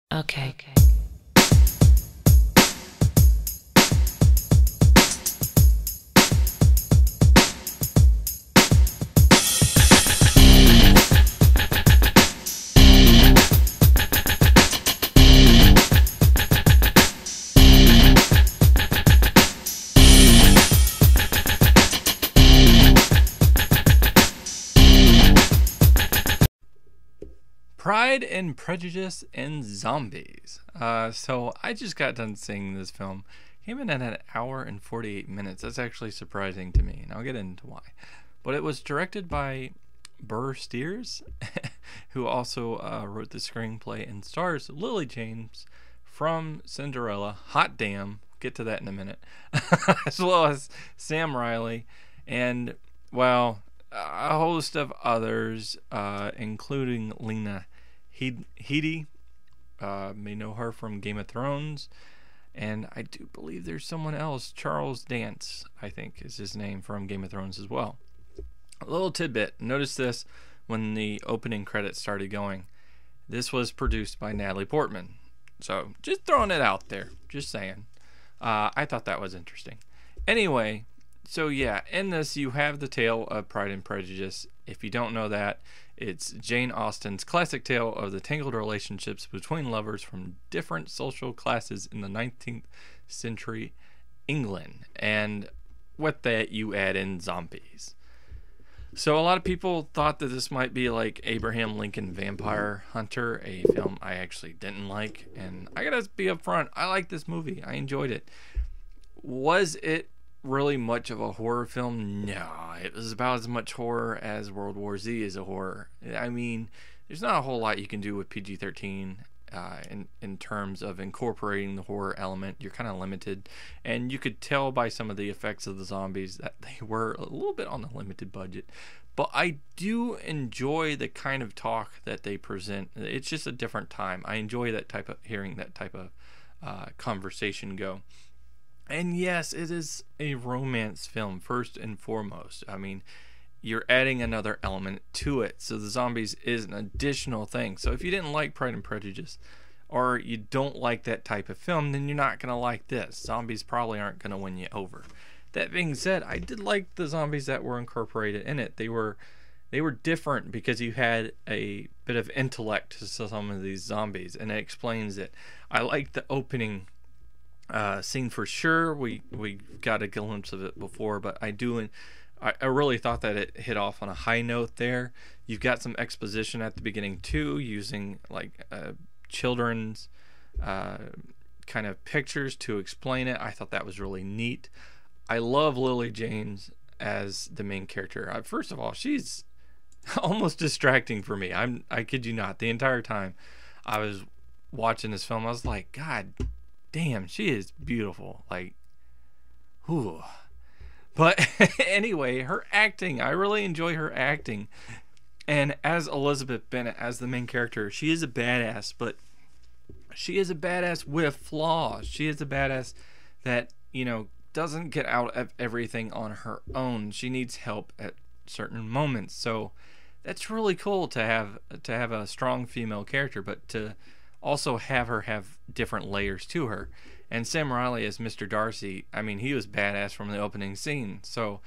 Okay. Pride and Prejudice and Zombies. So I just got done seeing this film. Came in at an hour and 48 minutes. That's actually surprising to me, and I'll get into why. But it was directed by Burr Steers, who also wrote the screenplay and stars Lily James from Cinderella. Hot damn. Get to that in a minute. As well as Sam Riley and, well, a host of others, including Lena Headey. May know her from Game of Thrones. And I do believe there's someone else, Charles Dance, I think is his name, from Game of Thrones as well. A little tidbit. Notice this when the opening credits started going. This was produced by Natalie Portman. So just throwing it out there. Just saying. I thought that was interesting. Anyway, so yeah, in this you have the tale of Pride and Prejudice. If you don't know that, it's Jane Austen's classic tale of the tangled relationships between lovers from different social classes in the 19th century England. And with that, you add in zombies. So a lot of people thought that this might be like Abraham Lincoln Vampire Hunter, a film I actually didn't like. And I gotta be upfront, I like this movie. I enjoyed it. Was it really much of a horror film? No, it was about as much horror as World War Z is a horror. I mean, there's not a whole lot you can do with PG-13 in terms of incorporating the horror element. You're kind of limited, and you could tell by some of the effects of the zombies that they were a little bit on a limited budget. But I do enjoy the kind of talk that they present. It's just a different time. I enjoy that type of hearing that type of conversation go. And yes, it is a romance film first and foremost. I mean, you're adding another element to it. So the zombies is an additional thing. So if you didn't like Pride and Prejudice, or you don't like that type of film, then you're not going to like this. Zombies probably aren't going to win you over. That being said, I did like the zombies that were incorporated in it. They were different because you had a bit of intellect to some of these zombies, and it explains it. I like the opening scene for sure. We got a glimpse of it before, but I really thought that it hit off on a high note there. You've got some exposition at the beginning too, using like children's kind of pictures to explain it. I thought that was really neat. I love Lily James as the main character. First of all, she's almost distracting for me. I kid you not. The entire time I was watching this film, I was like, God damn, she is beautiful. Like, whew. But anyway, her acting, I really enjoy her acting. And as Elizabeth Bennet, as the main character, she is a badass, but she is a badass with flaws. She is a badass that, doesn't get out of everything on her own. She needs help at certain moments. So that's really cool to have a strong female character, but to also have her have different layers to her. And Sam Riley as Mr. Darcy, I mean, he was badass from the opening scene. So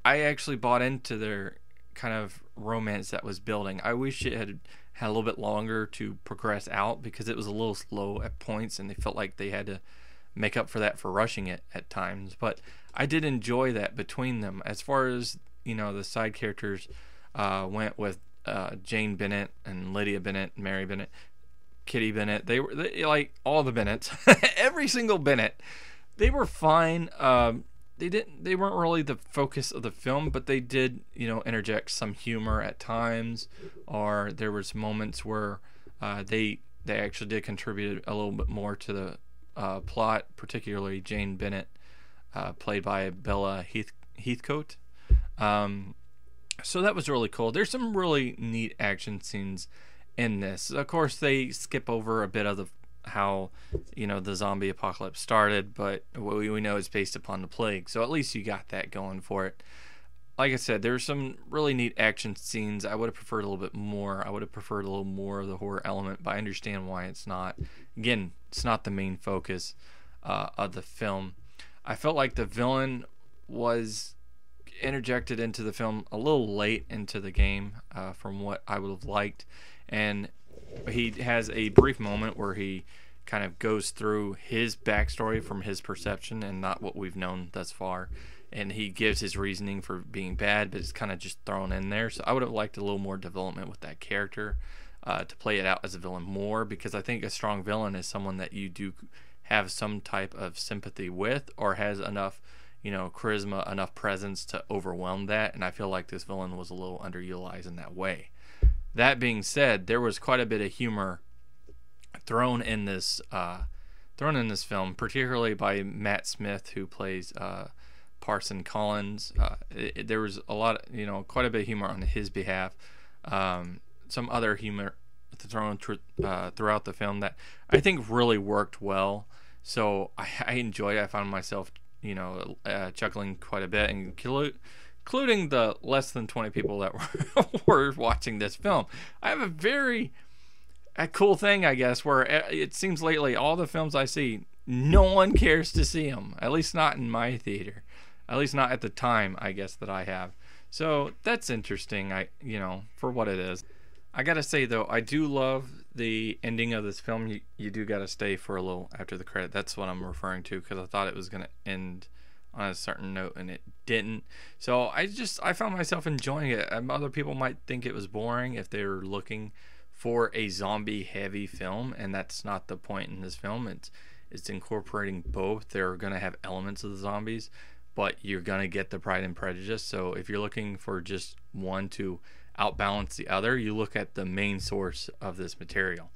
I actually bought into their kind of romance that was building. I wish it had a little bit longer to progress out because it was a little slow at points, and they felt like they had to make up for that for rushing it at times. But I did enjoy that between them. As far as, the side characters went with Jane Bennett and Lydia Bennett, Mary Bennett, Kitty Bennett, they like all the Bennetts, every single Bennett, they were fine. They weren't really the focus of the film, but they did, interject some humor at times, or there was moments where they actually did contribute a little bit more to the plot, particularly Jane Bennett, played by Bella Heathcote. So that was really cool. There's some really neat action scenes in this. Of course, they skip over a bit of how the zombie apocalypse started, but we know it's based upon the plague, so at least you got that going for it. like I said, there's some really neat action scenes. I would have preferred a little bit more. I would have preferred a little more of the horror element, but I understand why it's not. Again, it's not the main focus of the film. I felt like the villain was interjected into the film a little late into the game from what I would have liked. And he has a brief moment where he kind of goes through his backstory from his perception and not what we've known thus far. And he gives his reasoning for being bad, but it's kind of just thrown in there. So I would have liked a little more development with that character to play it out as a villain more, because I think a strong villain is someone that you do have some type of sympathy with, or has enough, charisma, enough presence to overwhelm that. And I feel like this villain was a little underutilized in that way. That being said, there was quite a bit of humor thrown in this film, particularly by Matt Smith, who plays Parson Collins. There was a lot, quite a bit of humor on his behalf. Some other humor thrown throughout the film that I think really worked well. So I enjoyed it. I found myself, chuckling quite a bit, including the less than 20 people that were watching this film. I have a cool thing, I guess, where it seems lately all the films I see, no one cares to see them. At least not in my theater. At least not at the time, I guess, that I have. So that's interesting, for what it is. I gotta say, though, I do love the ending of this film. You do gotta stay for a little after the credit. That's what I'm referring to, because I thought it was gonna end on a certain note, and it didn't. So I found myself enjoying it. Other people might think it was boring if they're looking for a zombie-heavy film, and that's not the point in this film. It's incorporating both. They're gonna have elements of the zombies, but you're going to get the Pride and Prejudice. So if you're looking for just one to outbalance the other, you look at the main source of this material.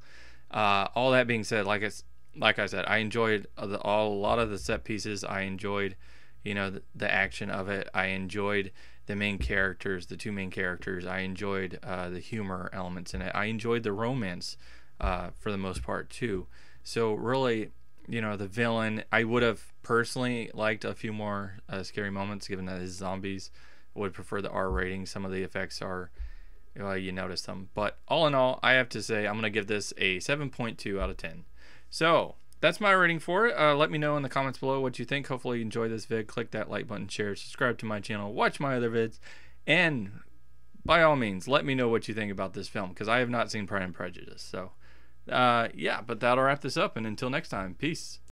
All that being said, like I said, I enjoyed a lot of the set pieces. I enjoyed, the action of it. I enjoyed the main characters, the two main characters. I enjoyed the humor elements in it. I enjoyed the romance for the most part too. So really, the villain, I would have personally liked a few more scary moments, given that it's zombies. I would prefer the R rating. Some of the effects are, you notice them. But all in all, I have to say I'm going to give this a 7.2 out of 10. So that's my rating for it. Let me know in the comments below what you think. Hopefully you enjoyed this vid. Click that like button, share, subscribe to my channel, watch my other vids, and by all means, let me know what you think about this film, because I have not seen Pride and Prejudice. So yeah, but that'll wrap this up, and until next time, peace.